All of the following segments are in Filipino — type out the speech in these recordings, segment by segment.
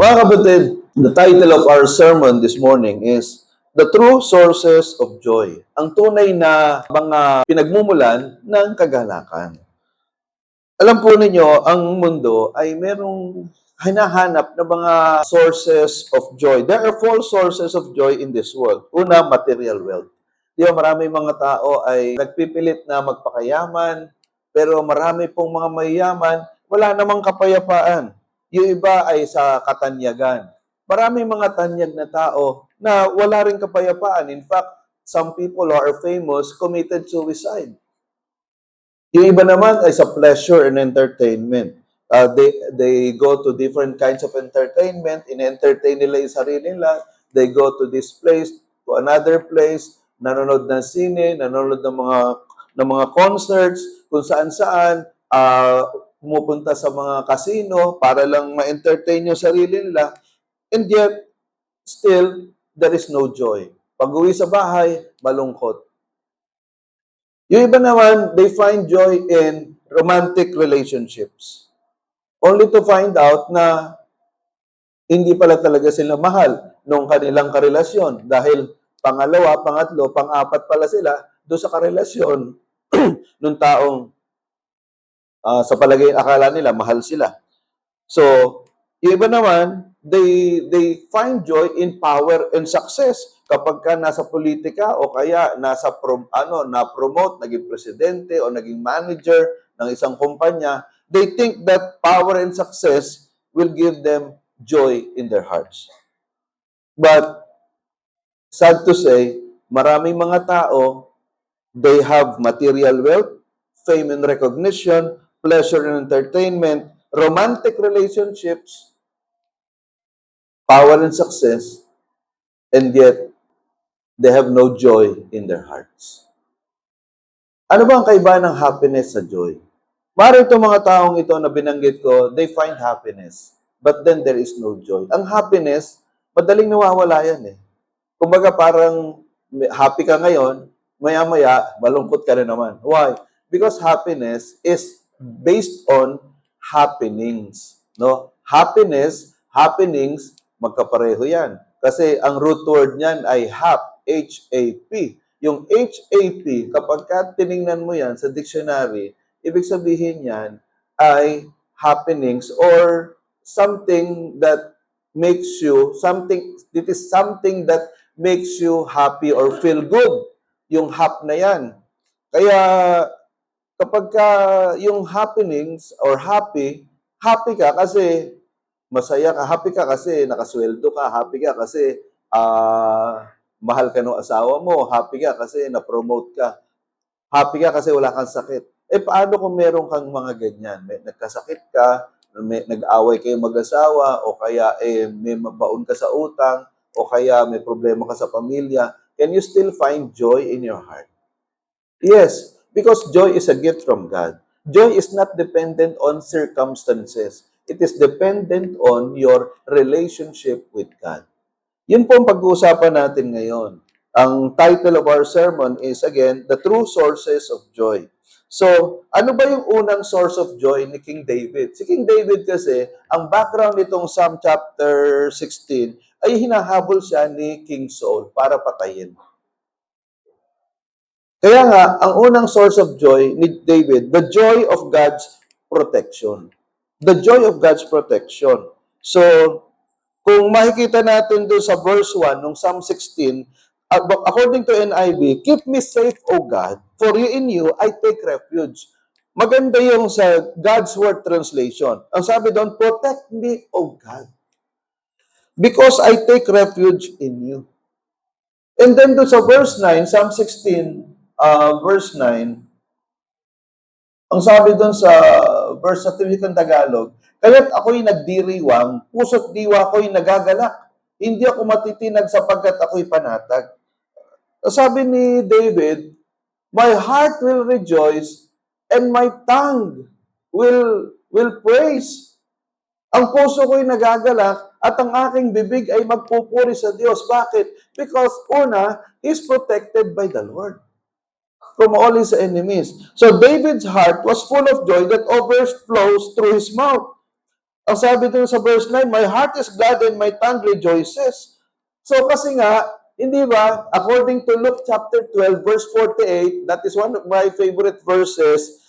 Mga kapatid, the title of our sermon this morning is The True Sources of Joy. Ang tunay na mga pinagmumulan ng kagalakan. Alam po ninyo, ang mundo ay merong hinahanap na mga sources of joy. There are four sources of joy in this world. Una, material wealth. Di ba, marami mga tao ay nagpipilit na magpakayaman, pero marami pong mga mayayaman, wala namang kapayapaan. Yung iba ay sa katanyagan. Maraming mga tanyag na tao na wala rin kapayapaan. In fact, some people who are famous committed suicide. Yung iba naman ay sa pleasure and entertainment. They go to different kinds of entertainment, in-entertain nila yung sarili nila, they go to this place, to another place, nanonood ng sine, nanonood ng mga concerts, kung saan-saan, pumupunta sa mga casino para lang ma-entertain yung sarili nila, and yet, still, there is no joy. Pag-uwi sa bahay, malungkot. Yung iba naman, they find joy in romantic relationships. Only to find out na hindi pala talaga sila mahal nung kanilang karelasyon. Dahil pangalawa, pangatlo, pang-apat pala sila doon sa karelasyon nung taong sa palagay akala nila mahal sila. So, yung iba naman, they find joy in power and success. Kapag ka nasa politika o kaya na-promote, naging presidente o naging manager ng isang kumpanya, they think that power and success will give them joy in their hearts. But, sad to say, maraming mga tao, they have material wealth, fame and recognition, pleasure and entertainment, romantic relationships, power and success, and yet they have no joy in their hearts. Ano ba ang kaibahan ng happiness sa joy? Mara itong mga taong ito na binanggit ko, they find happiness, but then there is no joy. Ang happiness, madaling nawawala yan eh. Kumbaga parang happy ka ngayon, maya-maya, malungkot ka rin naman. Why? Because happiness is based on happenings. No? Happiness, happenings, magkapareho yan. Kasi ang root word niyan ay hap, H-A-P. Yung H-A-P, kapag ka tiningnan mo yan sa dictionary, ibig sabihin yan ay happenings or something that makes you, it is something that makes you happy or feel good. Yung hap na yan. Kaya kapag ka yung happenings or happy ka kasi masaya ka, happy ka kasi nakasweldo ka, happy ka kasi mahal ka ng asawa mo, happy ka kasi na-promote ka, happy ka kasi wala kang sakit. Eh paano kung meron kang mga ganyan? May nagkasakit ka, may nag-away kayo mag-asawa, o kaya may mabaon ka sa utang, o kaya may problema ka sa pamilya, can you still find joy in your heart? Yes, because joy is a gift from God. Joy is not dependent on circumstances. It is dependent on your relationship with God. Yun po ang pag-uusapan natin ngayon. Ang title of our sermon is, again, The True Sources of Joy. So, ano ba yung unang source of joy ni King David? Si King David kasi, ang background nitong Psalm chapter 16 ay hinahabol siya ni King Saul para patayin. Kaya nga, ang unang source of joy ni David, the joy of God's protection. The joy of God's protection. So, kung makikita natin doon sa verse 1 ng Psalm 16, according to NIV, keep me safe, O God, for in you I take refuge. Maganda yung sa God's Word translation. Ang sabi doon, protect me, O God, because I take refuge in you. And then doon sa verse 9, Psalm 16, verse 9, ang sabi doon sa verse sa Tiwikan Tagalog, kaya't ako'y nagdiriwang, puso't diwa ko'y nagagalak. Hindi ako matitinag sapagkat ako'y panatag. Sabi ni David, my heart will rejoice and my tongue will praise. Ang puso ko'y nagagalak at ang aking bibig ay magpupuri sa Diyos. Bakit? Because una, he's protected by the Lord from all his enemies. So David's heart was full of joy that overflows through his mouth. Ang sabi dun sa verse 9, my heart is glad and my tongue rejoices. So kasi nga, hindi ba, according to Luke chapter 12, verse 48, that is one of my favorite verses,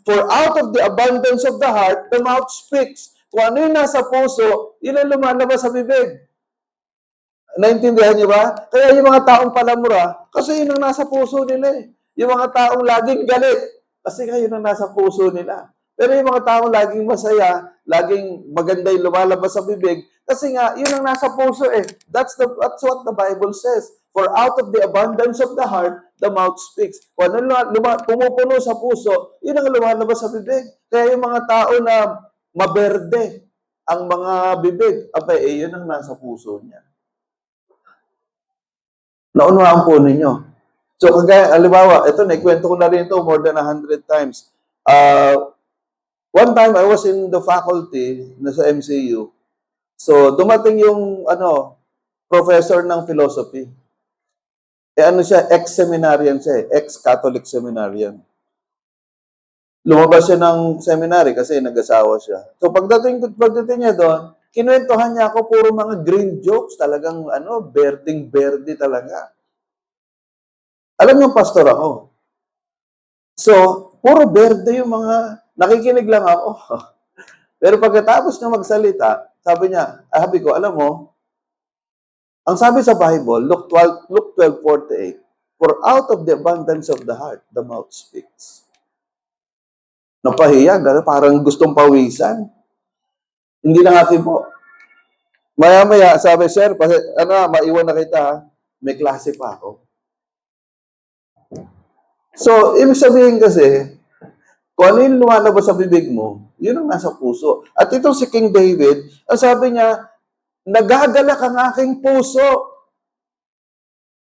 for out of the abundance of the heart, the mouth speaks. Kung ano yung nasa puso, yun ang lumalabas sa bibig. Naintindihan niyo ba? Kaya yung mga taong palamura, kasi yun ang nasa puso nila eh. Yung mga taong laging galit, kasi nga yun ang nasa puso nila. Pero yung mga taong laging masaya, laging maganda yung lumalabas sa bibig, kasi nga yun ang nasa puso eh. That's what the Bible says. For out of the abundance of the heart, the mouth speaks. Kung ano pumupuno sa puso, yun ang lumalabas sa bibig. Kaya yung mga tao na maberde ang mga bibig, abay, yun ang nasa puso niya. Naunawaan po ninyo. So, kagaya, alibawa, ito, naikwento ko na rin ito more than 100 times. One time, I was in the faculty na sa MCU. So, dumating yung, professor ng philosophy. Siya, ex-seminarian siya, ex-Catholic seminarian. Lumabas siya ng seminary kasi nag-asawa siya. So, pagdating niya doon, kinuwentohan niya ako puro mga green jokes, talagang berding-berdi talaga. Alam niyo, pastor ako. So, puro berde yung mga, nakikinig lang ako. Pero pagkatapos niya magsalita, sabi ko, alam mo, ang sabi sa Bible, Luke 12:48, for out of the abundance of the heart, the mouth speaks. Napahiya, parang gustong pawisan. Hindi na natin po. Maya-maya, sabi, sir, maiwan na kita, may klase pa ako. So, ibig sabihin kasi, kung ano yung lumalabas sa bibig mo, yun ang nasa puso. At itong si King David, ang sabi niya, nagagalak ang aking puso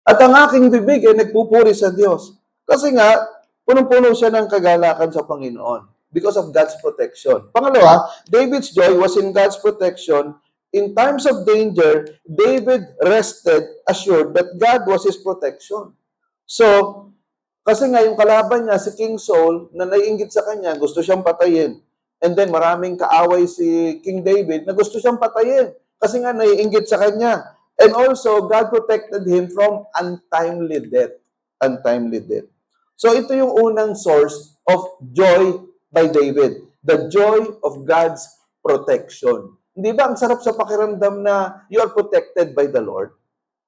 at ang aking bibig ay nagpupuri sa Diyos. Kasi nga, punong-puno siya ng kagalakan sa Panginoon because of God's protection. Pangalawa, David's joy was in God's protection. In times of danger, David rested assured that God was his protection. So, kasi nga yung kalaban niya, si King Saul, na naiinggit sa kanya, gusto siyang patayin. And then maraming kaaway si King David na gusto siyang patayin. Kasi nga naiinggit sa kanya. And also, God protected him from untimely death. Untimely death. So ito yung unang source of joy by David. The joy of God's protection. Hindi ba ang sarap sa pakiramdam na you are protected by the Lord?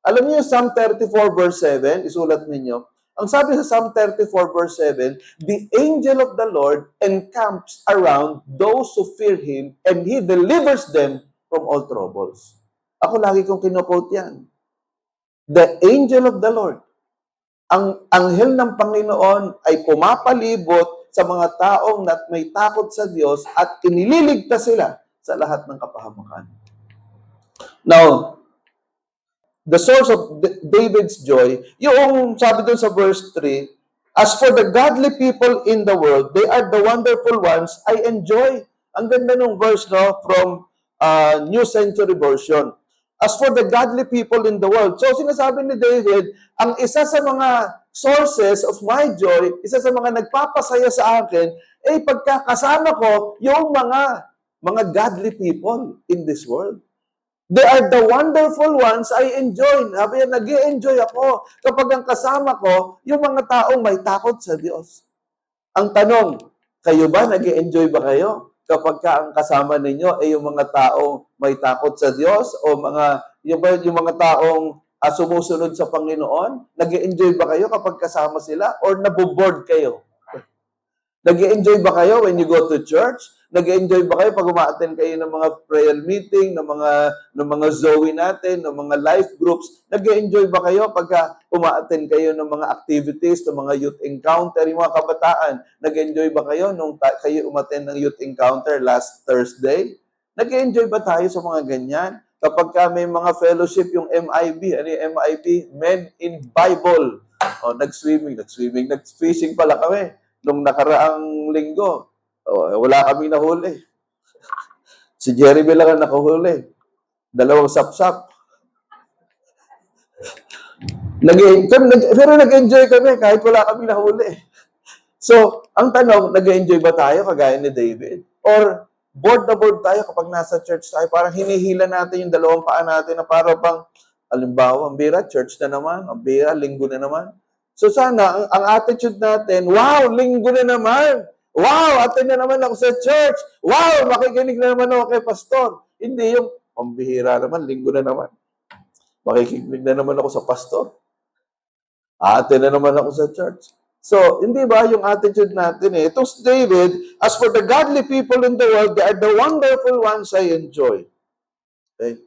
Alam niyo yung Psalm 34 verse 7, isulat ninyo. Ang sabi sa Psalm 34 verse 7, the angel of the Lord encamps around those who fear Him and He delivers them from all troubles. Ako lagi kong kino-quote yan. The angel of the Lord, ang anghel ng Panginoon ay pumapalibot sa mga taong may takot sa Diyos at inililigtas sila sa lahat ng kapahamakan. Now, the source of David's joy, yung sabi dun sa verse 3, as for the godly people in the world, they are the wonderful ones I enjoy. Ang ganda nung verse, no, from New Century Version. As for the godly people in the world. So, sinasabi ni David, ang isa sa mga sources of my joy, isa sa mga nagpapasaya sa akin, ay pagkakasama ko yung mga godly people in this world. They are the wonderful ones I enjoy. Sabi niya, nag-i-enjoy ako kapag ang kasama ko, yung mga taong may takot sa Diyos. Ang tanong, kayo ba, nag-i-enjoy ba kayo kapag ang kasama ninyo ay yung mga taong may takot sa Diyos o yung mga taong sumusunod sa Panginoon? Nag-i-enjoy ba kayo kapag kasama sila or naboboard kayo? Nag-i-enjoy ba kayo when you go to church? Nag-enjoy ba kayo pag uma-attend kayo ng mga prayer meeting, ng mga Zoe natin, ng mga life groups? Nag-enjoy ba kayo pag uma-attend kayo ng mga activities, ng mga youth encounter, yung mga kabataan? Nag-enjoy ba kayo nung kayo umattend ng youth encounter last Thursday? Nag-enjoy ba tayo sa mga ganyan? Kapag may mga fellowship, yung MIB, ano yung MIB? Men in Bible. O, nag-fishing pala kami. Nung nakaraang linggo, wala kaming nahuli. Si Jeremy lang ang nakahuli. 2 sapsap. Pero nag-enjoy kami kahit wala kaming nahuli. So, ang tanong, nag-enjoy ba tayo kagaya ni David? Or bored na bored tayo kapag nasa church tayo. Parang hinihila natin yung dalawang paa natin na para bang, alimbawa, ang bira, church na naman, ang bira, linggo na naman. So sana, ang attitude natin, wow, linggo na naman. Wow, attend na naman ako sa church. Wow, makikinig na naman ako kay pastor. Hindi yung, pambihira naman, linggo na naman. Makikinig na naman ako sa pastor. Attend na naman ako sa church. So, hindi ba yung attitude natin eh? Itong si David, as for the godly people in the world, they are the wonderful ones I enjoy. Okay?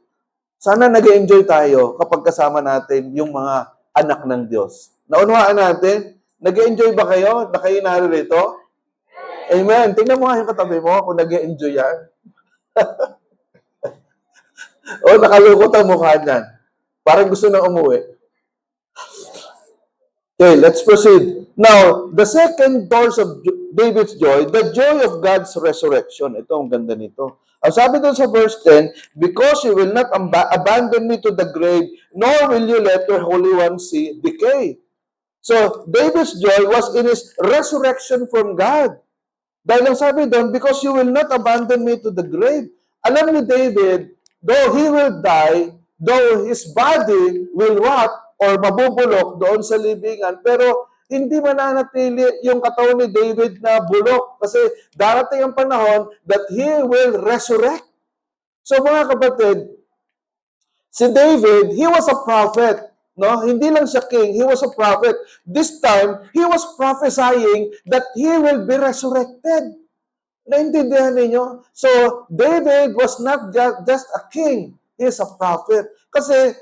Sana nag-enjoy tayo kapag kasama natin yung mga anak ng Diyos. Naunawaan natin? Nag-enjoy ba kayo na kayo naririto? Amen. Tingnan mo nga yung katabi mo kung nag-enjoy yan. O, nakalukot ang mukha niyan. Parang gusto na umuwi. Okay, let's proceed. Now, the second source of David's joy, the joy of God's resurrection. Ito, ang ganda nito. Ang sabi doon sa verse 10, because you will not abandon me to the grave, nor will you let your Holy One see decay. So, David's joy was in his resurrection from God. Dahil ang sabi doon, because you will not abandon me to the grave. Alam ni David, though he will die, though his body will rot or mabubulok doon sa libingan, pero hindi mananatili yung katawan ni David na bulok kasi darating ang panahon that he will resurrect. So mga kapatid, si David, he was a prophet. No? Hindi lang siya king, he was a prophet. This time, he was prophesying that he will be resurrected. Naintindihan ninyo? So, David was not just a king, he is a prophet. Kasi,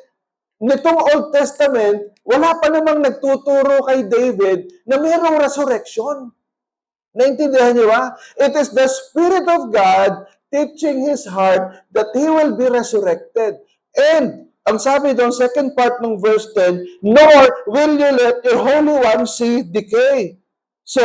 nitong Old Testament, wala pa namang nagtuturo kay David na mayroong resurrection. Naintindihan niyo ba? It is the Spirit of God teaching his heart that he will be resurrected. And, ang sabi doon, second part ng verse 10, nor will you let your Holy One see decay. So,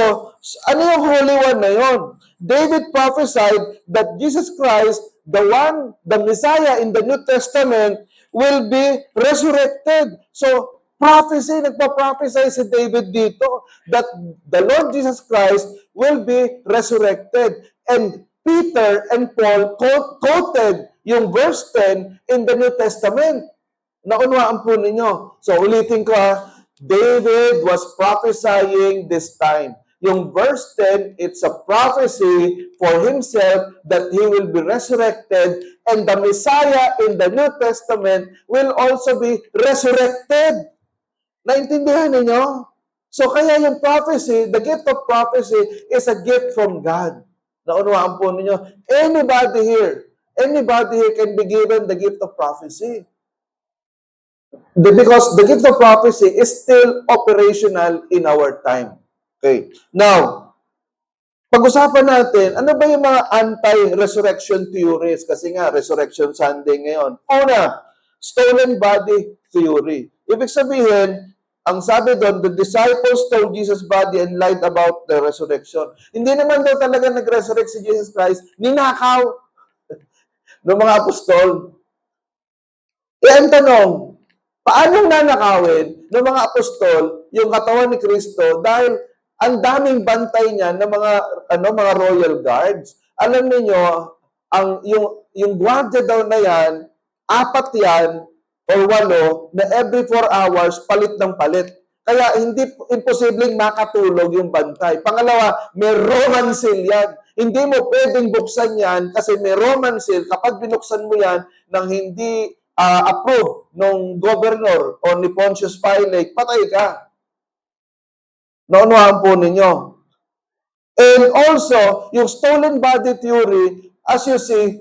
ano yung Holy One na yun? David prophesied that Jesus Christ, the Messiah in the New Testament, will be resurrected. So, prophecy, nagpa-prophesy si David dito that the Lord Jesus Christ will be resurrected. And Peter and Paul quoted yung verse 10 in the New Testament. Naunawaan po ninyo. So, ulitin ko David was prophesying this time. Yung verse 10, it's a prophecy for himself that he will be resurrected and the Messiah in the New Testament will also be resurrected. Naintindihan ninyo? So kaya yung prophecy, the gift of prophecy is a gift from God. Naunawaan po ninyo? Anybody here can be given the gift of prophecy. Because the gift of prophecy is still operational in our time. Okay. Now, pag-usapan natin, ano ba yung mga anti-resurrection theories? Kasi nga, Resurrection Sunday ngayon. Una, stolen body theory. Ibig sabihin, ang sabi doon, the disciples stole Jesus' body and lied about the resurrection. Hindi naman daw talaga nag-resurrect si Jesus Christ, ninakaw ng mga apostol. Ang tanong, paano nanakawin ng mga apostol yung katawan ni Kristo dahil ang daming bantay niya ng mga royal guards. Alam niyo, yung gwardiya daw na yan, 4 yan or 8 na every 4 hours palit ng palit. Kaya hindi imposibleng makatulog yung bantay. Pangalawa, may Roman seal yan. Hindi mo pwedeng buksan yan kasi may Roman seal. Kapag binuksan mo yan nang hindi approve ng governor o ni Pontius Pilate, patay ka. Naunahan po ninyo. And also, yung stolen body theory, as you see,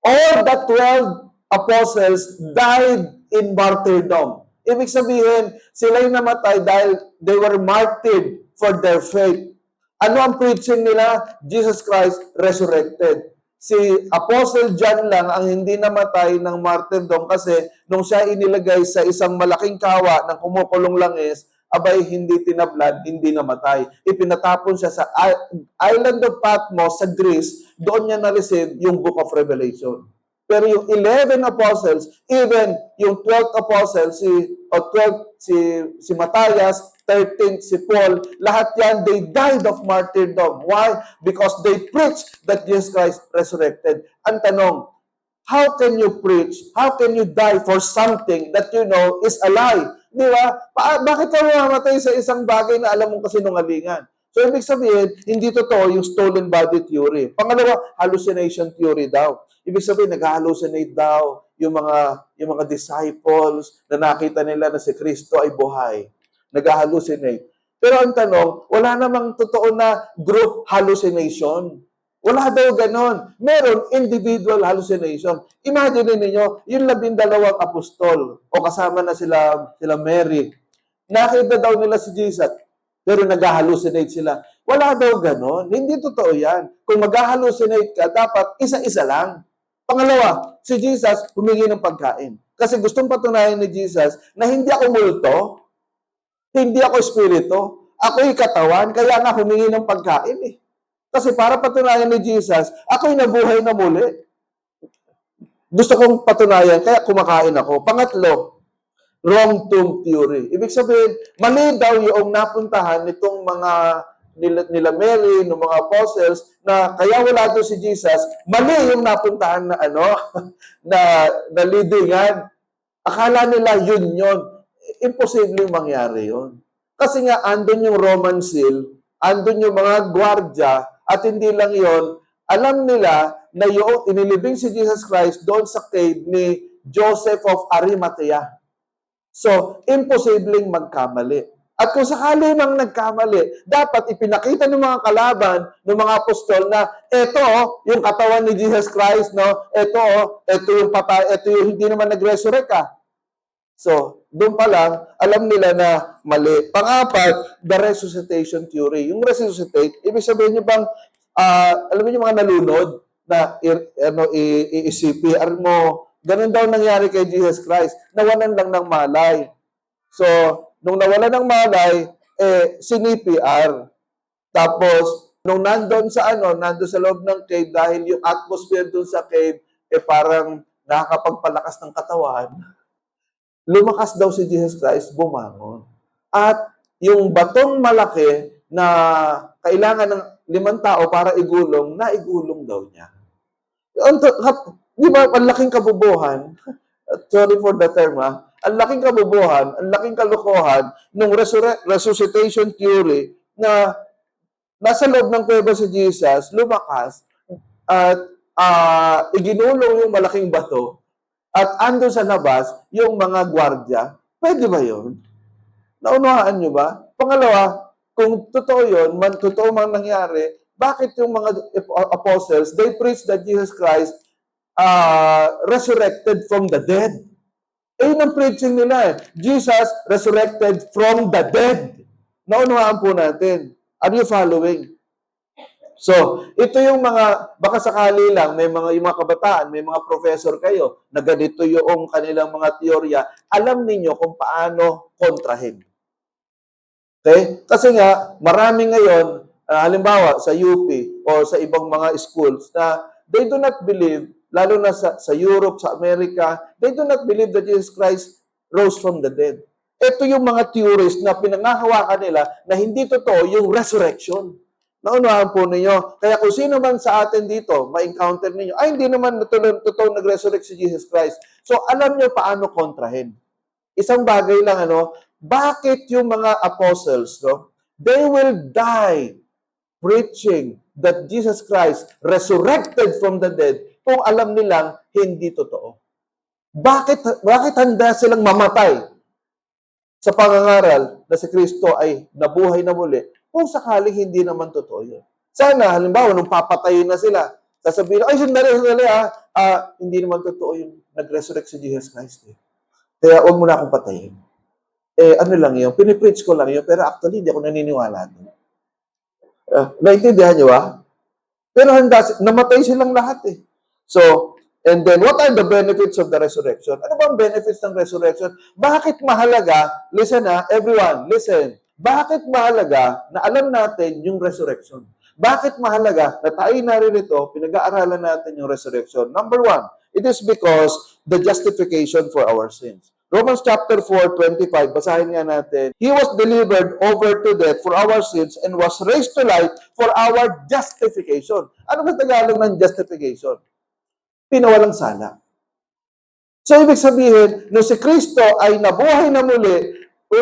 all the 12 apostles died in martyrdom. Ibig sabihin, sila'y namatay dahil they were martyred for their faith. Ano ang preaching nila? Jesus Christ resurrected. Si Apostle John lang ang hindi namatay ng martyrdom kasi nung siya inilagay sa isang malaking kawa ng kumukulong langis, abay hindi tinablad, hindi namatay. Ipinatapon siya sa island of Patmos sa Greece, doon niya na-receive yung Book of Revelation. Pero yung 11 apostles, even yung 12th apostle, si Matthias, 13th si Paul, lahat yan, they died of martyrdom. Why? Because they preached that Jesus Christ resurrected. Ang tanong, how can you preach? How can you die for something that you know is a lie? Di ba? Bakit ka mamamatay sa isang bagay na alam mong kasinungalingan? So, ibig sabihin, hindi totoo yung stolen body theory. Pangalawa, hallucination theory daw. Ibig sabihin, nag-hallucinate daw yung mga disciples na nakita nila na si Kristo ay buhay. Nag-hallucinate. Pero ang tanong, wala namang totoo na group hallucination. Wala daw ganon. Meron individual hallucination. Imagine niyo yung 12 apostol o kasama na sila Mary. Nakita daw nila si Jesus, pero nag-hallucinate sila. Wala daw ganon. Hindi totoo yan. Kung mag-hallucinate ka, dapat isa-isa lang. Pangalawa, si Jesus humingi ng pagkain. Kasi gustong patunayan ni Jesus na hindi ako multo, hindi ako espiritu, ako'y katawan, kaya nga humingi ng pagkain eh. Kasi para patunayan ni Jesus, ako'y nabuhay na muli. Gusto kong patunayan, kaya kumakain ako. Pangatlo, wrong tomb theory. Ibig sabihin, mali daw yung napuntahan nitong mga nila Mary, ng mga apostles, na kaya wala doon si Jesus, mali yung napuntahan na na leadingan. Akala nila yun. Imposible mangyari yun. Kasi nga, andun yung Roman seal, andun yung mga gwardya, at hindi lang yon, alam nila na yung inilibing si Jesus Christ doon sa cave ni Joseph of Arimathea. So, imposibleng magkamali. At kung sakali mang nagkamali, dapat ipinakita ng mga kalaban, ng mga apostol na ito yung katawan ni Jesus Christ, no? Ito yung patay, ito yung hindi naman nag-resurrect ka. So, doon pa lang, alam nila na mali. Pang-apat, the resuscitation theory. Yung resuscitate, ibig sabihin nyo bang, alam niyo mga nalunod na i-CPR mo, ganun daw nangyari kay Jesus Christ. Nawalan lang ng malay. So, nung nawalan ng malay, sinipr. Tapos, nung nandun sa loob ng cave, dahil yung atmosphere dun sa cave, parang nakakapagpalakas ng katawan, lumakas daw si Jesus Christ, bumangon. At yung batong malaki na kailangan ng 5 tao para igulong, naigulong daw niya. Di ba, ang laking kabubuhan, sorry for the term ang laking kabubuhan, ang laking kalokohan ng resuscitation theory na nasa loob ng kuweba si Jesus, lumakas, at iginulong yung malaking bato, at andun sa labas, yung mga gwardya. Pwede ba yun? Naunahan nyo ba? Pangalawa, kung totoo yun, totoo man nangyari, bakit yung mga apostles, they preached that Jesus Christ resurrected from the dead? Yun ang preaching nila Jesus resurrected from the dead. Naunahan po natin. Are you following? So, ito yung mga, baka sakali lang, yung mga kabataan, may mga professor kayo, na ganito yung kanilang mga teorya, alam ninyo kung paano kontrahin. Okay? Kasi nga, marami ngayon, halimbawa sa UP o sa ibang mga schools, na they do not believe, lalo na sa Europe, sa Amerika, they do not believe that Jesus Christ rose from the dead. Ito yung mga theories na pinangahawakan nila na hindi totoo yung resurrection. Naunahan po ninyo. Kaya kung sino man sa atin dito, ma-encounter ninyo, ay hindi naman totoo nag-resurrect si Jesus Christ. So, alam nyo paano kontrahin. Isang bagay lang, bakit yung mga apostles, they will die preaching that Jesus Christ resurrected from the dead kung alam nilang hindi totoo? Bakit handa silang mamatay sa pangangaral na si Kristo ay nabuhay na muli kung sakaling hindi naman totoo yun? Sana, halimbawa, nung papatayin na sila, sasabihin, ay, sandali, hindi naman totoo yung nag-resurrect si Jesus Christ. Kaya huwag mo na akong patayin. Ano lang yun, pinipreach ko lang yun, pero actually, hindi ako naniniwala doon. Naintindihan niyo ba? Pero namatay silang lahat So, and then, what are the benefits of the resurrection? Ano bang benefits ng resurrection? Bakit mahalaga, listen everyone, listen. Bakit mahalaga na alam natin yung resurrection? Bakit mahalaga na tayo naririto, pinag-aaralan natin yung resurrection? Number 1, It is because the justification for our sins. Romans chapter 4:25, basahin nga natin. He was delivered over to death for our sins and was raised to life for our justification. Ano ba Tagalog ng justification? Pinawalang sala. So, ibig sabihin, nung si Kristo ay nabuhay na muli,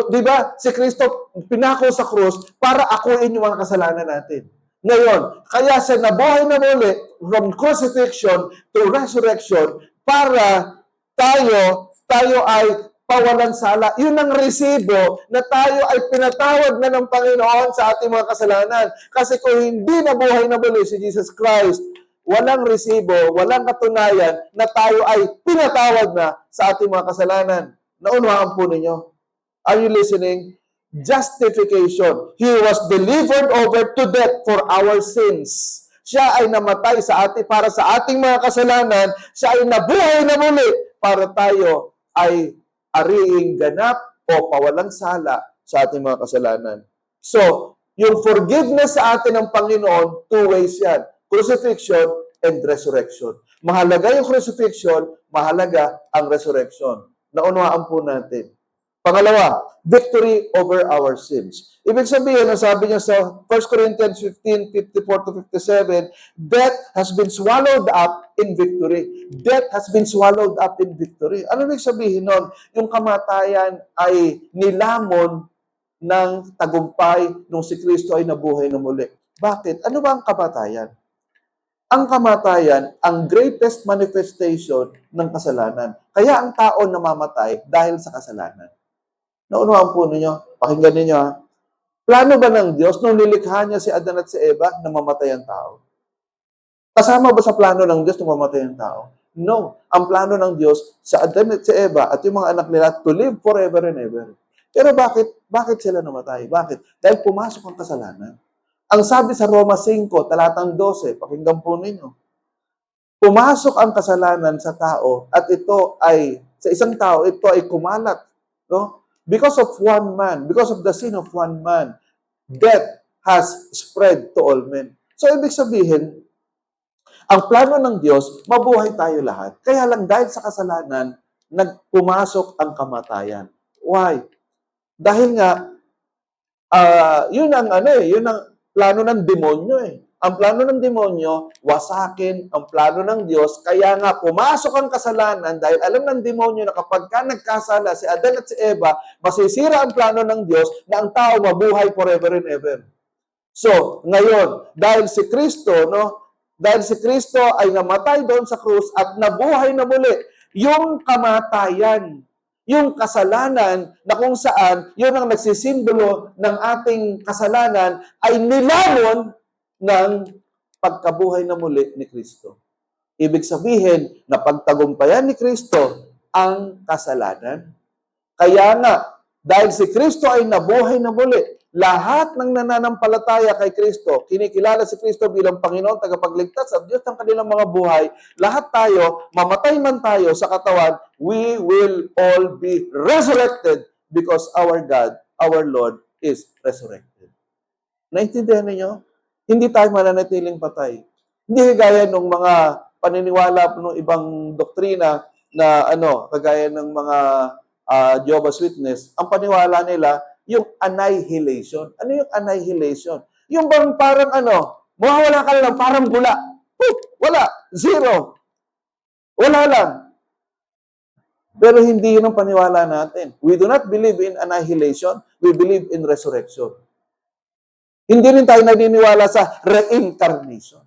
di ba, si Kristo pinako sa krus para akuin yung mga kasalanan natin. Ngayon, kaya siya nabuhay na muli from crucifixion to resurrection para tayo ay pawalang sala. Yun ang resibo na tayo ay pinatawad na ng Panginoon sa ating mga kasalanan. Kasi kung hindi nabuhay na muli si Jesus Christ, walang resibo, walang katunayan na tayo ay pinatawad na sa ating mga kasalanan. Naunawaan po ninyo. Are you listening? Justification. He was delivered over to death for our sins. Siya ay namatay para sa ating mga kasalanan. Siya ay nabuhay na muli para tayo ay ariing ganap o pawalang sala sa ating mga kasalanan. So, yung forgiveness sa atin ng Panginoon, two ways yan. Crucifixion and resurrection. Mahalaga yung crucifixion, mahalaga ang resurrection. Naunawaan po natin. Pangalawa, victory over our sins. Ibig sabihin, sabi niya sa 1 Corinthians 15:54-57, death has been swallowed up in victory. Death has been swallowed up in victory. Ano ibig sabihin nun? Yung kamatayan ay nilamon ng tagumpay nung si Kristo ay nabuhay na muli. Bakit? Ano ba ang kamatayan? Ang kamatayan, ang greatest manifestation ng kasalanan. Kaya ang tao namamatay dahil sa kasalanan. Naunawaan po ninyo, pakinggan ninyo ha. Plano ba ng Diyos nung nilikha niya si Adan at si Eva na mamatay ang tao? Kasama ba sa plano ng Diyos na mamatay ang tao? No. Ang plano ng Diyos sa Adan at si Eva at yung mga anak nila to live forever and ever. Pero bakit sila namatay? Bakit? Dahil pumasok ang kasalanan. Ang sabi sa Roma 5, talatang 12, pakinggan po ninyo. Pumasok ang kasalanan sa tao at sa isang tao, ito ay kumalat. No? Because of one man, because of the sin of one man, death has spread to all men. So, ibig sabihin, ang plano ng Diyos, mabuhay tayo lahat. Kaya lang dahil sa kasalanan, nagpumasok ang kamatayan. Why? Dahil nga, yun ang plano ng demonyo eh. Ang plano ng demonyo, wasakin ang plano ng Diyos. Kaya nga, pumasok ang kasalanan dahil alam ng demonyo na kapag nagkasala si Adan at si Eva, masisira ang plano ng Diyos na ang tao mabuhay forever and ever. So, ngayon, dahil si Kristo ay namatay doon sa krus at nabuhay na muli, yung kamatayan, yung kasalanan na kung saan, yun ang nagsisimbolo ng ating kasalanan, ay nilamon ng pagkabuhay na muli ni Kristo. Ibig sabihin na pagtagumpayan ni Kristo ang kasalanan. Kaya nga, dahil si Kristo ay nabuhay na muli, lahat ng nananampalataya kay Kristo, kinikilala si Kristo bilang Panginoon, tagapagligtas at Diyos ng kanilang mga buhay, lahat tayo, mamatay man tayo sa katawan, we will all be resurrected because our God, our Lord, is resurrected. Naintindihan niyo? Hindi tayo mananatiling patay. Hindi kagaya ng mga paniniwala ng ibang doktrina na kagaya ng mga Jehovah's Witness. Ang paniwala nila, yung annihilation. Ano yung annihilation? Yung bang parang mawawala ka lang, parang bula. Poof! Wala. Zero. Wala lang. Pero hindi yun ang paniwala natin. We do not believe in annihilation. We believe in resurrection. Hindi rin tayo naniniwala sa reincarnation.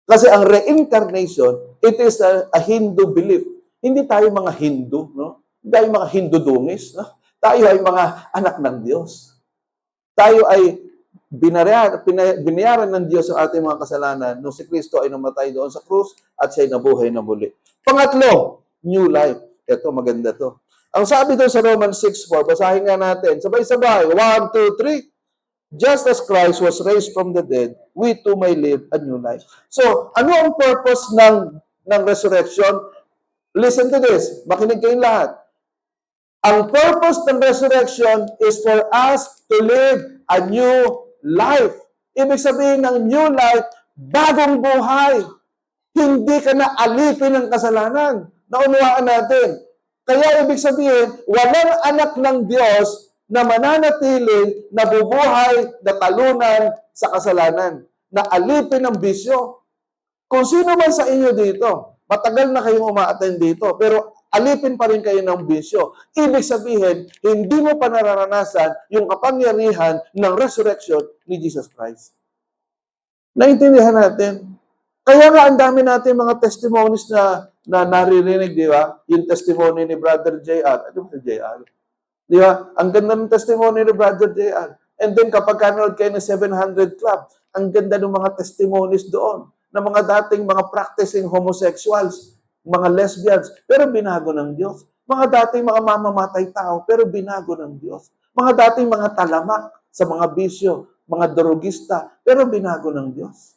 Kasi ang reincarnation, it is a Hindu belief. Hindi tayo mga Hindu, no? Hindi tayo mga Hindu-dungis, no? Tayo ay mga anak ng Diyos. Tayo ay binayaran ng Diyos ang ating mga kasalanan nung si Kristo ay namatay doon sa krus at siya ay nabuhay na muli. Pangatlo, new life. Ito, maganda to. Ang sabi doon sa Romans 6:4, basahin nga natin. Sabay-sabay. 1, 2, 3. Just as Christ was raised from the dead, we too may live a new life. So, ano ang purpose ng resurrection? Listen to this. Makinig kayong lahat. Ang purpose ng resurrection is for us to live a new life. Ibig sabihin ng new life, bagong buhay. Hindi ka na alipin ng kasalanan. Naunawaan natin. Kaya ibig sabihin, walang anak ng Diyos na mananatiling, nabubuhay, natalunan sa kasalanan, na alipin ng bisyo. Kung sino man sa inyo dito, matagal na kayong uma-attend dito, pero alipin pa rin kayo ng bisyo. Ibig sabihin, hindi mo pa nararanasan yung kapangyarihan ng resurrection ni Jesus Christ. Naintindihan natin? Kaya nga ang dami natin mga testimonies na naririnig, di ba? Yung testimony ni Brother JR. Ano ba si JR? Di ba? Ang ganda ng testimony ni Brother JR. And then kapag kanood kayo ng 700 Club, ang ganda ng mga testimonies doon na mga dating mga practicing homosexuals, mga lesbians, pero binago ng Diyos. Mga dating mga mamamatay tao, pero binago ng Diyos. Mga dating mga talamak sa mga bisyo, mga drogista, pero binago ng Diyos.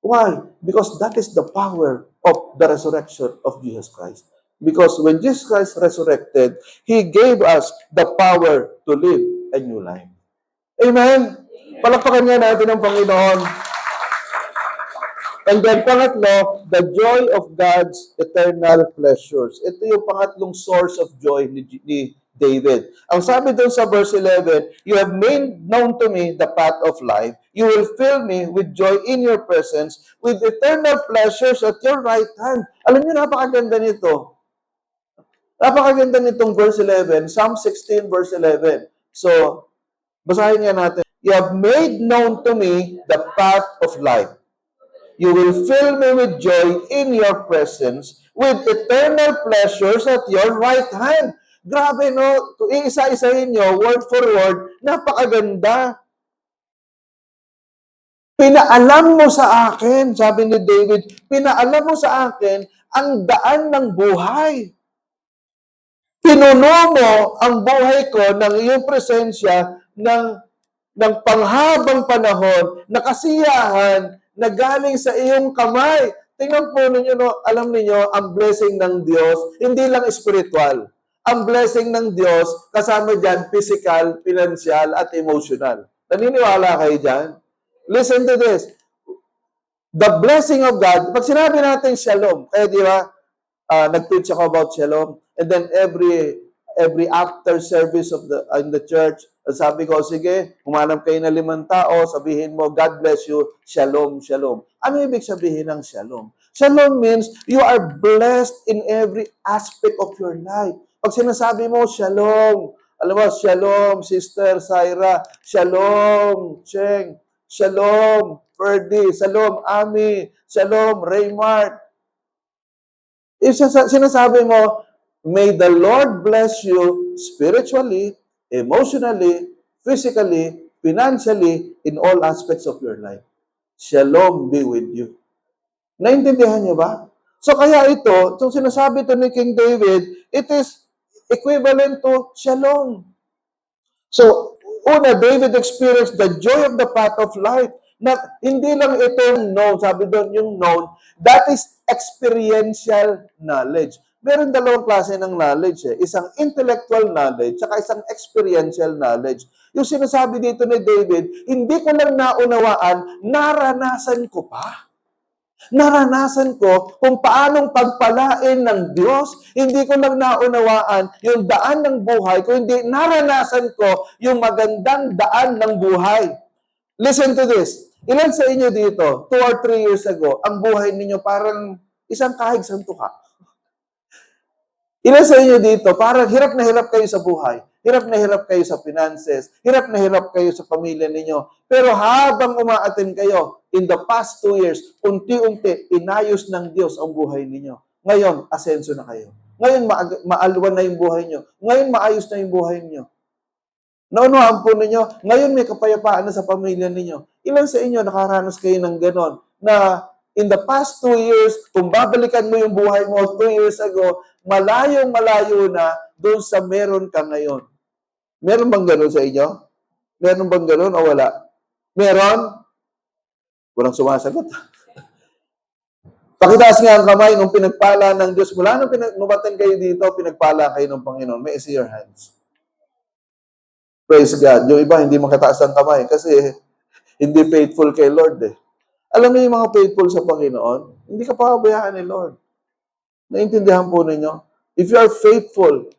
Why? Because that is the power of the resurrection of Jesus Christ. Because when Jesus Christ resurrected, He gave us the power to live a new life. Amen? Palakpakan nga natin ang Panginoon. And then pangatlo, the joy of God's eternal pleasures. Ito yung pangatlong source of joy ni David. Ang sabi doon sa verse 11, you have made known to me the path of life. You will fill me with joy in your presence, with eternal pleasures at your right hand. Alam niyo, napakaganda nito. Napakaganda nitong verse 11, Psalm 16 verse 11. So, basahin nga natin. You have made known to me the path of life. You will fill me with joy in your presence, with eternal pleasures at your right hand. Grabe, no? Kung iisa-isahin nyo, word for word, napakaganda. Pinaalam mo sa akin, sabi ni David, pinaalam mo sa akin ang daan ng buhay. Pinuno mo ang buhay ko ng iyong presensya ng panghabang panahon na kasiyahan na galing sa iyong kamay. Tingnan po ninyo, no, alam niyo ang blessing ng Diyos, hindi lang spiritual. Ang blessing ng Diyos, kasama dyan, physical, financial, at emotional. Naniniwala kayo dyan? Listen to this. The blessing of God, pag sinabi natin shalom, kaya di ba, nag-preach ako about shalom, and then every after service of in the church, sabi ko, sige, humanap kayo na 5 tao, sabihin mo, God bless you, shalom, shalom. Ano ibig sabihin ng shalom? Shalom means you are blessed in every aspect of your life. Pag sinasabi mo, shalom, alam mo, shalom, Sister Syra, shalom, Cheng, shalom, Ferdy, shalom, Ami, shalom, Raymart. If sinasabi mo, may the Lord bless you spiritually, emotionally, physically, financially, in all aspects of your life. Shalom be with you. Naintindihan niyo ba? So kaya ito, itong sinasabi ito ni King David, it is equivalent to shalom. So, una, David experienced the joy of the path of life. Na hindi lang itong known, sabi doon yung known, that is experiential knowledge. Meron dalawang klase ng knowledge eh. Isang intellectual knowledge, saka isang experiential knowledge. Yung sinasabi dito ni David, hindi ko lang naunawaan, naranasan ko pa. Naranasan ko kung paanong pagpalain ng Diyos. Hindi ko lang naunawaan yung daan ng buhay, kundi naranasan ko yung magandang daan ng buhay. Listen to this. Ilan sa inyo dito, 2 or 3 years ago, ang buhay ninyo parang isang kahig sa tuka? Ilan sa inyo dito, parang hirap na hirap kayo sa buhay, hirap na hirap kayo sa finances, hirap na hirap kayo sa pamilya ninyo. Pero habang umaattend kayo, in the past 2 years, unti-unti, inayos ng Diyos ang buhay ninyo. Ngayon, asenso na kayo. Ngayon, maalwan na yung buhay nyo. Ngayon, maayos na yung buhay ninyo. Naunawaan po ninyo, ngayon may kapayapaan na sa pamilya ninyo. Ilan sa inyo nakaranas kayo ng ganon, na in the past 2 years, kung babalikan mo yung buhay mo 2 years ago, malayong-malayo na doon sa meron ka ngayon. Meron bang ganon sa inyo? Meron bang ganon o wala? Meron? Walang sumasagot. Pakitaas nga ang kamay nung pinagpala ng Diyos. Mula nung numatan kayo dito, pinagpala kayo ng Panginoon. May I see your hands? Praise God. Yung iba, hindi makataas ang kamay kasi hindi faithful kay Lord eh. Alam mo yung mga faithful sa Panginoon? Hindi ka pababayaan ni Lord. Naintindihan po ninyo? If you are faithful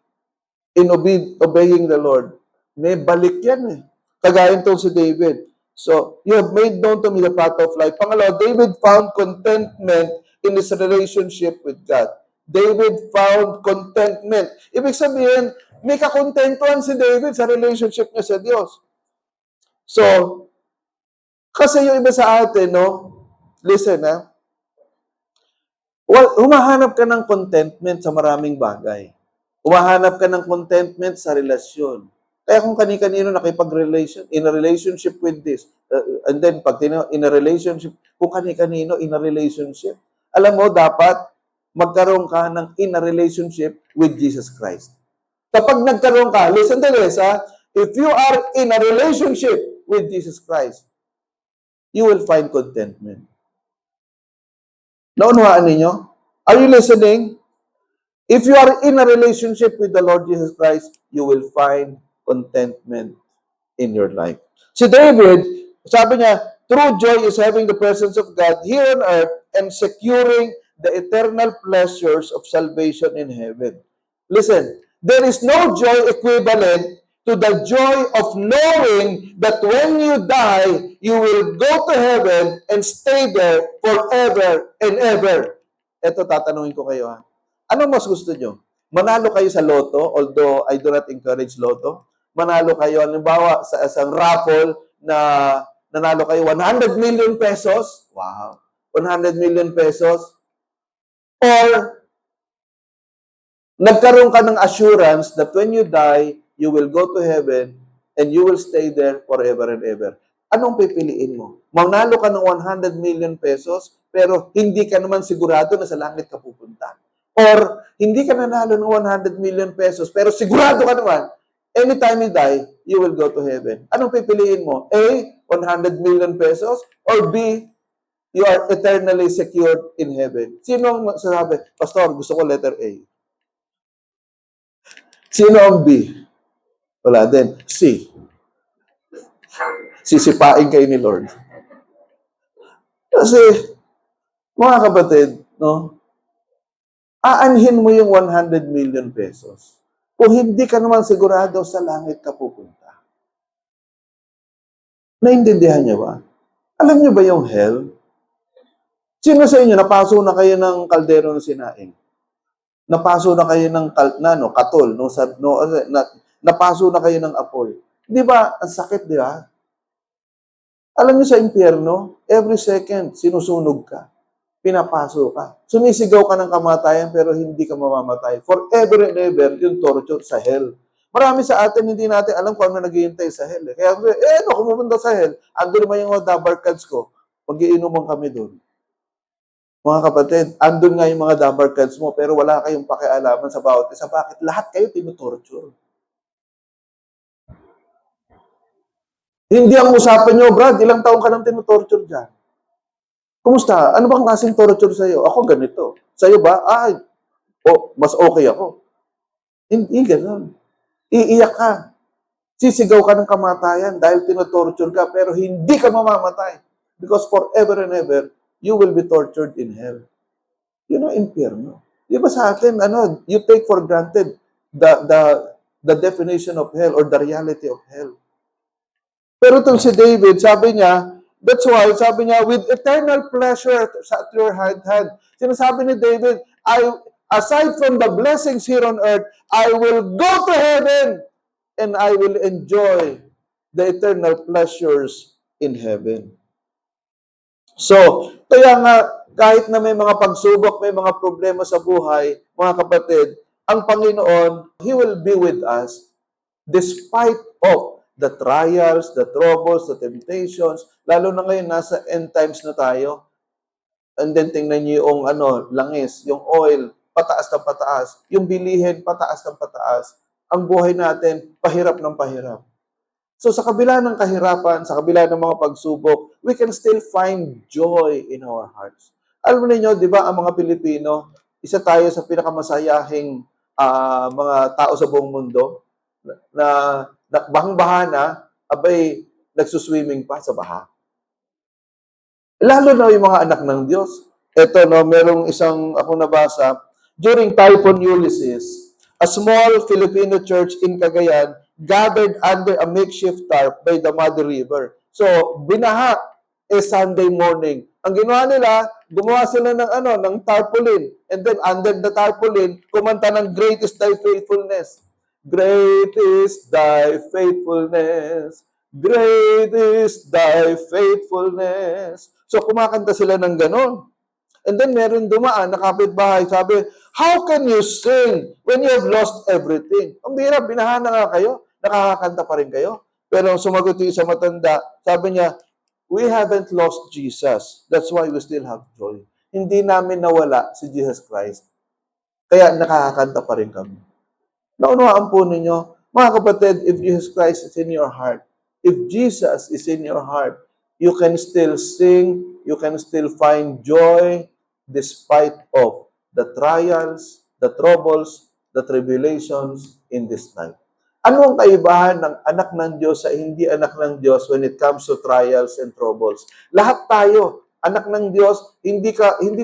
in obeying the Lord, may balik yan eh. Kagaya itong si David. So, you have made known to me the path of life. Pangalawa, David found contentment in his relationship with God. David found contentment. Ibig sabihin, may kakontentuhan si David sa relationship niya sa Diyos. So, kasi yung iba sa atin, no? Listen, ha? Humahanap ka ng contentment sa maraming bagay. Humahanap ka ng contentment sa relasyon. Kaya kung kani-kanino in a relationship with this, and then pag in a relationship, kung kani-kanino in a relationship, alam mo, dapat magkaroon ka ng in a relationship with Jesus Christ. Kapag nagkaroon ka, listen to this, ha? If you are in a relationship with Jesus Christ, you will find contentment. Naunawaan ninyo? Are you listening? If you are in a relationship with the Lord Jesus Christ, you will find contentment in your life. Si David, sabi niya, true joy is having the presence of God here on earth and securing the eternal pleasures of salvation in heaven. Listen, there is no joy equivalent to the joy of knowing that when you die, you will go to heaven and stay there forever and ever. Ito, tatanungin ko kayo ha. Ano mas gusto nyo? Manalo kayo sa loto, although I do not encourage loto. Manalo kayo, halimbawa, sa isang raffle na nanalo kayo 100 million pesos. Wow. 100 million pesos. Or, nagkaroon ka ng assurance that when you die, you will go to heaven and you will stay there forever and ever. Anong pipiliin mo? Manalo ka ng 100 million pesos, pero hindi ka naman sigurado na sa langit ka pupunta. Or, hindi ka nanalo ng 100 million pesos, pero sigurado ka naman, anytime you die, you will go to heaven. Anong pipiliin mo? A, 100 million pesos, or B, you are eternally secured in heaven. Sino ang sasabi, Pastor, gusto ko letter A. Sino ang B? Wala din. C. Sisipain kayo ni Lord. Kasi, mga kapatid, no, aanhin mo yung 100 million pesos kung hindi ka naman sigurado sa langit ka pupunta. Naintindihan niyo ba? Alam niyo ba yung hell? Sino sa inyo, napaso na kayo ng kaldero ng sinaing? Napaso na kayo ng katol, napaso na kayo ng apoy. Di ba, ang sakit, di ba? Alam niyo sa impyerno, every second, sinusunog ka. Pinapaso ka. Sumisigaw ka ng kamatayan pero hindi ka mamamatay. Forever and ever, yung torture sa hell. Marami sa atin, hindi natin alam kung ano naghihintay sa hell. Kaya, kung pumunta sa hell, andun naman yung mga dabar cards ko. Mag-iinuman kami doon. Mga kapatid, andun nga yung mga dabar cards mo, pero wala kayong pakialaman sa bawat isa. Bakit? Lahat kayo tinutorture. Hindi ang usapan nyo, Brad, ilang taong ka nang tinutorture dyan? Kumusta? Ano bang klaseng torture sa'yo? Ako ganito. Sa'yo ba? Mas okay ako. Hindi ganun. Iiyak ka. Sisigaw ka ng kamatayan dahil tinutorture ka, pero hindi ka mamamatay. Because forever and ever, you will be tortured in hell. Yun ang impyerno. Di ba sa atin, you take for granted the definition of hell or the reality of hell. Pero itong si David, sabi niya, that's why, sabi niya, with eternal pleasure at your right hand. Sinasabi ni David, aside from the blessings here on earth, I will go to heaven and I will enjoy the eternal pleasures in heaven. So, kaya nga, kahit na may mga pagsubok, may mga problema sa buhay, mga kapatid, ang Panginoon, He will be with us despite of the trials, the troubles, the temptations, lalo na ngayon, nasa end times na tayo. And then, tingnan niyo yung langis, yung oil, pataas na pataas. Yung bilihin, pataas na pataas. Ang buhay natin, pahirap ng pahirap. So, sa kabila ng kahirapan, sa kabila ng mga pagsubok, we can still find joy in our hearts. Alam mo ninyo, di ba, ang mga Pilipino, isa tayo sa pinakamasayahing mga tao sa buong mundo, na bahang-baha na, abay, nagsuswimming pa sa baha. Lalo na yung mga anak ng Diyos. Ito, no, merong isang ako nabasa, during Typhoon Ulysses, a small Filipino church in Cagayan gathered under a makeshift tarp by the Mother River. So, binaha Sunday morning. Ang ginawa nila, gumawa sila ng ng tarpaulin. And then under the tarpaulin, kumanta ng Great is thy faithfulness. Great is thy faithfulness. Great is thy faithfulness. So kumakanta sila ng ganon. And then meron dumaan na kapitbahay, sabi, how can you sing when you have lost everything? Ang bira, binahan na nga kayo, nakakakanta pa rin kayo. Pero sumagot yung isa matanda, sabi niya, we haven't lost Jesus. That's why we still have joy. Hindi namin nawala si Jesus Christ. Kaya nakakakanta pa rin kami. Naunawaan po ninyo, mga kapatid, if Jesus Christ is in your heart, if Jesus is in your heart, you can still sing, you can still find joy despite of the trials, the troubles, the tribulations in this life. Ano ang kaibahan ng anak ng Diyos sa hindi anak ng Diyos when it comes to trials and troubles? Lahat tayo, anak ng Diyos, hindi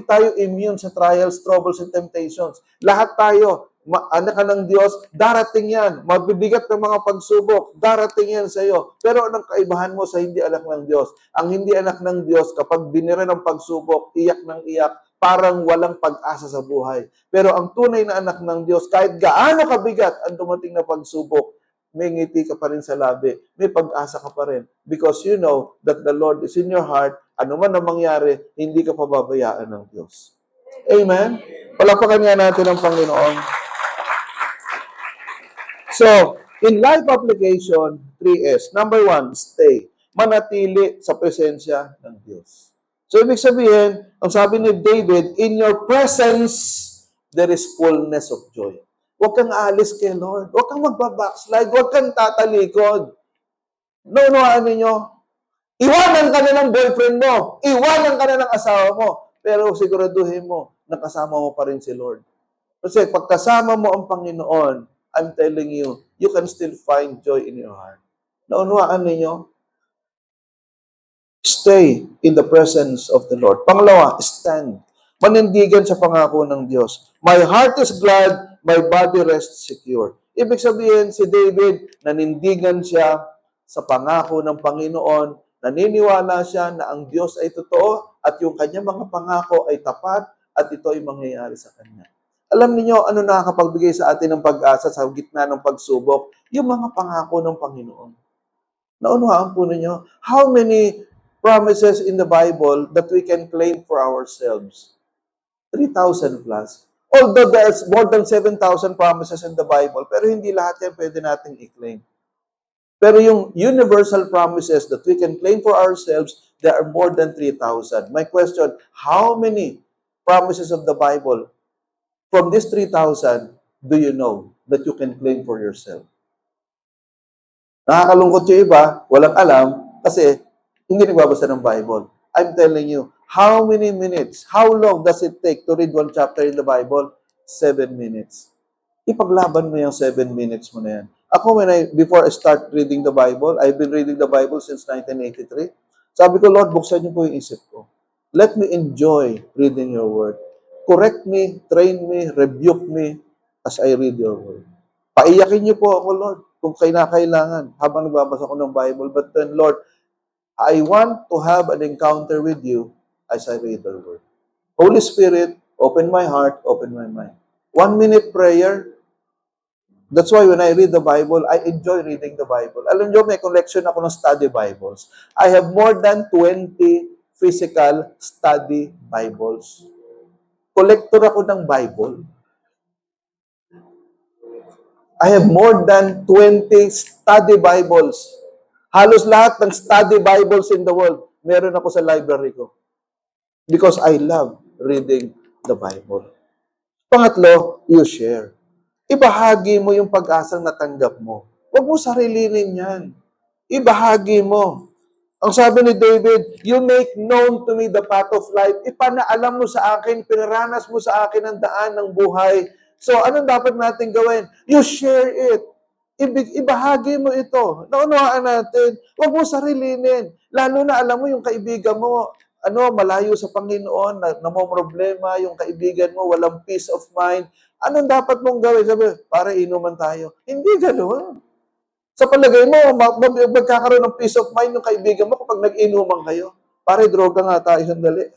tayo immune sa trials, troubles, and temptations. Lahat tayo, anak ka ng Diyos, darating yan. Mabibigat ng mga pagsubok, darating yan sa iyo. Pero anong kaibahan mo sa hindi anak ng Diyos? Ang hindi anak ng Diyos, kapag binira ng pagsubok, iyak ng iyak, parang walang pag-asa sa buhay. Pero ang tunay na anak ng Diyos, kahit gaano kabigat ang dumating na pagsubok, may ngiti ka pa rin sa labi, may pag-asa ka pa rin. Because you know that the Lord is in your heart, ano man ang mangyari, hindi ka pababayaan ng Diyos. Amen? Palakpakan nga natin ang Panginoon. So, in life application, 3S. Number 1, stay. Manatili sa presensya ng Diyos. So, ibig sabihin, ang sabi ni David, in your presence, there is fullness of joy. Huwag kang aalis kay Lord. Huwag kang magbabackslide. Huwag kang tatalikod. Naunawaan ninyo, iwanan ka na ng boyfriend mo. Iwanan ka na ng asawa mo. Pero siguraduhin mo, nakasama mo pa rin si Lord. Kasi pagkasama mo ang Panginoon, I'm telling you, you can still find joy in your heart. Naunawaan ninyo, stay in the presence of the Lord. Pangalawa, stand. Manindigan sa pangako ng Diyos. My heart is glad, my body rests secure. Ibig sabihin, si David, nanindigan siya sa pangako ng Panginoon, naniniwala siya na ang Diyos ay totoo at yung kanyang mga pangako ay tapat at ito ay mangyayari sa kanya. Alam niyo ano nakakapagbigay sa atin ng pag-asa sa gitna ng pagsubok? Yung mga pangako ng Panginoon. Naunawaan po ninyo, how many promises in the Bible that we can claim for ourselves? 3,000 plus. Although there's more than 7,000 promises in the Bible, pero hindi lahat yan pwede nating i-claim. Pero yung universal promises that we can claim for ourselves, there are more than 3,000. My question, how many promises of the Bible from these 3,000 do you know that you can claim for yourself? Nakakalungkot yung iba, walang alam, kasi hindi nagbabasa ng Bible. I'm telling you, how many minutes, how long does it take to read one chapter in the Bible? 7 minutes. Ipaglaban mo yung 7 minutes mo na yan. Ako, before I start reading the Bible, I've been reading the Bible since 1983. Sabi ko, Lord, buksan niyo po yung isip ko. Let me enjoy reading your word. Correct me, train me, rebuke me as I read your word. Paiyakin niyo po ako, Lord, kung kailangan habang nagbabasa ko ng Bible. But then, Lord, I want to have an encounter with you as I read your word. Holy Spirit, open my heart, open my mind. 1 minute prayer. That's why when I read the Bible, I enjoy reading the Bible. Alam niyo, may collection ako ng study Bibles. I have more than 20 physical study Bibles. Collector ako ng Bible. I have more than 20 study Bibles. Halos lahat ng study Bibles in the world, meron ako sa library ko. Because I love reading the Bible. Pangatlo, you share. Ibahagi mo yung pag-asang natanggap mo. Huwag mo sarilinin yan. Ibahagi mo. Ang sabi ni David, you make known to me the path of life. Ipanaalam mo sa akin, pinaranas mo sa akin ang daan ng buhay. So, anong dapat natin gawin? You share it. Ibahagi mo ito. Naunawaan natin. Huwag mo sarilinin. Lalo na alam mo yung kaibigan mo, malayo sa Panginoon, namomroblema yung kaibigan mo, walang peace of mind, anong dapat mong gawin? Sabi, para inuman tayo. Hindi ganoon. Sa palagay mo, magkakaroon ng peace of mind yung kaibigan mo kapag nag-inuman kayo. Pare, droga nga tayo, sandali.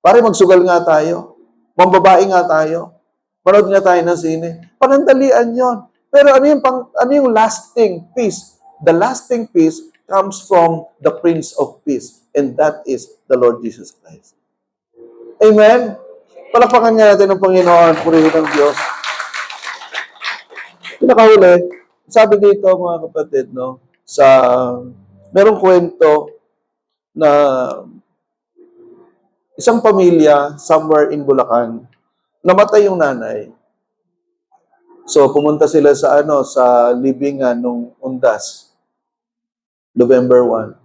Pare, magsugal nga tayo. Mambabae nga tayo. Manood nga tayo ng sine. Panandalian yon. Pero ano yung lasting peace? The lasting peace comes from the Prince of Peace, and that is the Lord Jesus Christ. Amen? Palakpakan nga natin ng Panginoon, purihin ng Diyos. Pinakahuli, sabi dito mga kapatid, no, merong kwento na isang pamilya somewhere in Bulacan, namatay yung nanay. So pumunta sila sa libingan nung undas, November 1.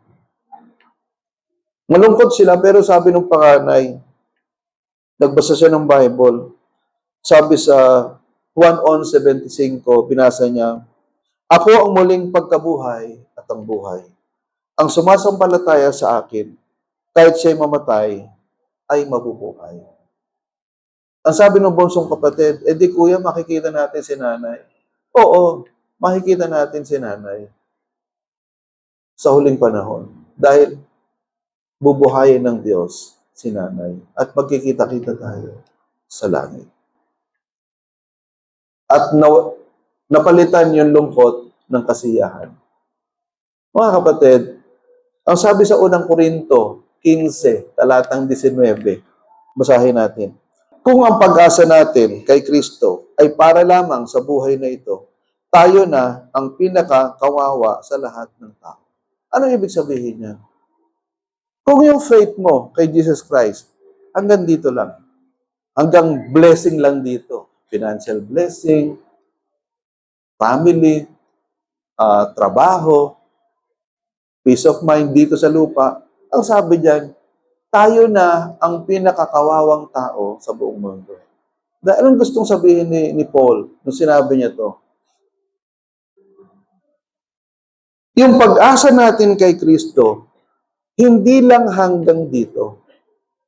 Malungkot sila, pero sabi ng panganay, nagbasa siya ng Bible. Sabi sa 1:75, binasa niya, "Ako ang muling pagkabuhay at ang buhay. Ang sumasampalataya sa akin, kahit siya'y mamatay, ay mabubuhay." Ang sabi ng bonsong kapatid, di kuya, makikita natin si nanay. Oo, makikita natin si nanay sa huling panahon. Dahil bubuhayin ng Diyos si nanay at magkikita-kita tayo sa langit. At napalitan yung lungkot ng kasiyahan. Mga kapatid, ang sabi sa unang Korinto 15, talatang 19, basahin natin. Kung ang pag-asa natin kay Kristo ay para lamang sa buhay na ito, tayo na ang pinakakawawa sa lahat ng tao. Ano ibig sabihin niya? Kung yung faith mo kay Jesus Christ, hanggang dito lang. Hanggang blessing lang dito. Financial blessing, family, trabaho, peace of mind dito sa lupa. Ang sabi diyan, tayo na ang pinakakawawang tao sa buong mundo. Dahil anong gustong sabihin ni Paul nung sinabi niya to? Yung pag-asa natin kay Kristo, hindi lang hanggang dito.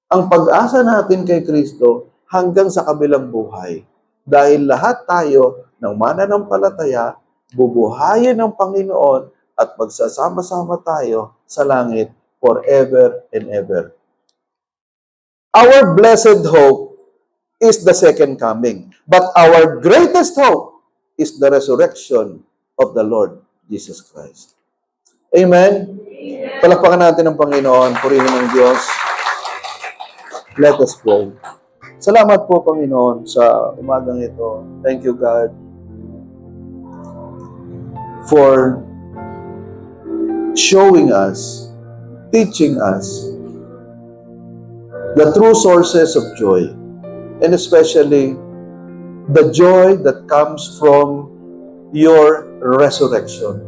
Ang pag-asa natin kay Kristo hanggang sa kabilang buhay. Dahil lahat tayo ng mananampalataya, bubuhayin ng Panginoon at magsasama-sama tayo sa langit forever and ever. Our blessed hope is the second coming. But our greatest hope is the resurrection of the Lord Jesus Christ. Amen? Palakpakan natin ang Panginoon, purihin ng Diyos. Let us pray. Salamat po, Panginoon, sa umagang ito. Thank you, God, for showing us, teaching us, the true sources of joy, and especially the joy that comes from your resurrection.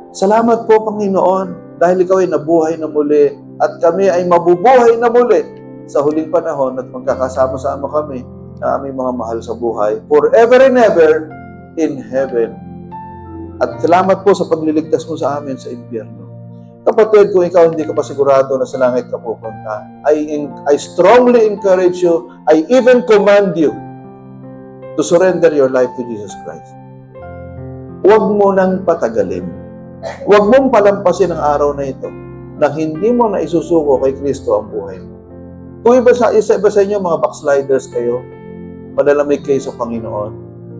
Salamat po, Panginoon, dahil ikaw ay nabuhay na muli at kami ay mabubuhay na muli sa huling panahon at magkakasama-sama kami na aming mga mahal sa buhay forever and ever in heaven. At salamat po sa pagliligtas mo sa amin sa impyerno. Kapatid, kung ikaw hindi ka pa sigurado na sa langit ka pupunta, I strongly encourage you, I even command you to surrender your life to Jesus Christ. Huwag mo nang patagalin. Huwag mong palampasin ang araw na ito na hindi mo na isusuko kay Kristo ang buhay mo. Kung iba sa inyo, mga backsliders kayo, panalamig kayo sa Panginoon,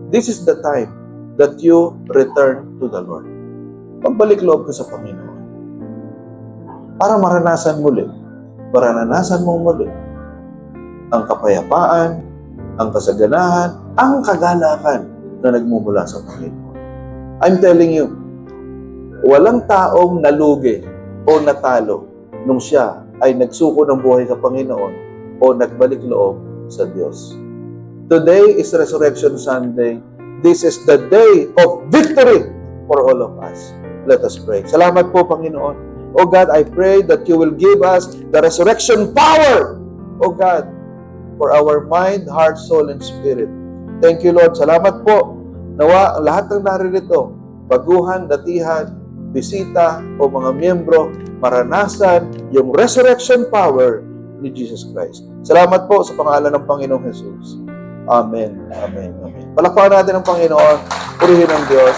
this is the time that you return to the Lord. Pagbalik loob ka sa Panginoon. Para maranasan muli ang kapayapaan, ang kasaganahan, ang kagalakan na nagmumula sa Panginoon. I'm telling you, walang taong nalugi o natalo nung siya ay nagsuko ng buhay sa Panginoon o nagbalik loob sa Diyos. Today is Resurrection Sunday. This is the day of victory for all of us. Let us pray. Salamat po, Panginoon. Oh God, I pray that you will give us the resurrection power, oh God, for our mind, heart, soul, and spirit. Thank you, Lord. Salamat po. Nawa ang lahat ng naririto, baguhan, datihan, bisita o mga miyembro maranasan yung resurrection power ni Jesus Christ. Salamat po sa pangalan ng Panginoong Jesus. Amen. Amen. Amen. Palakpakan natin ang Panginoon. Purihin ang Diyos.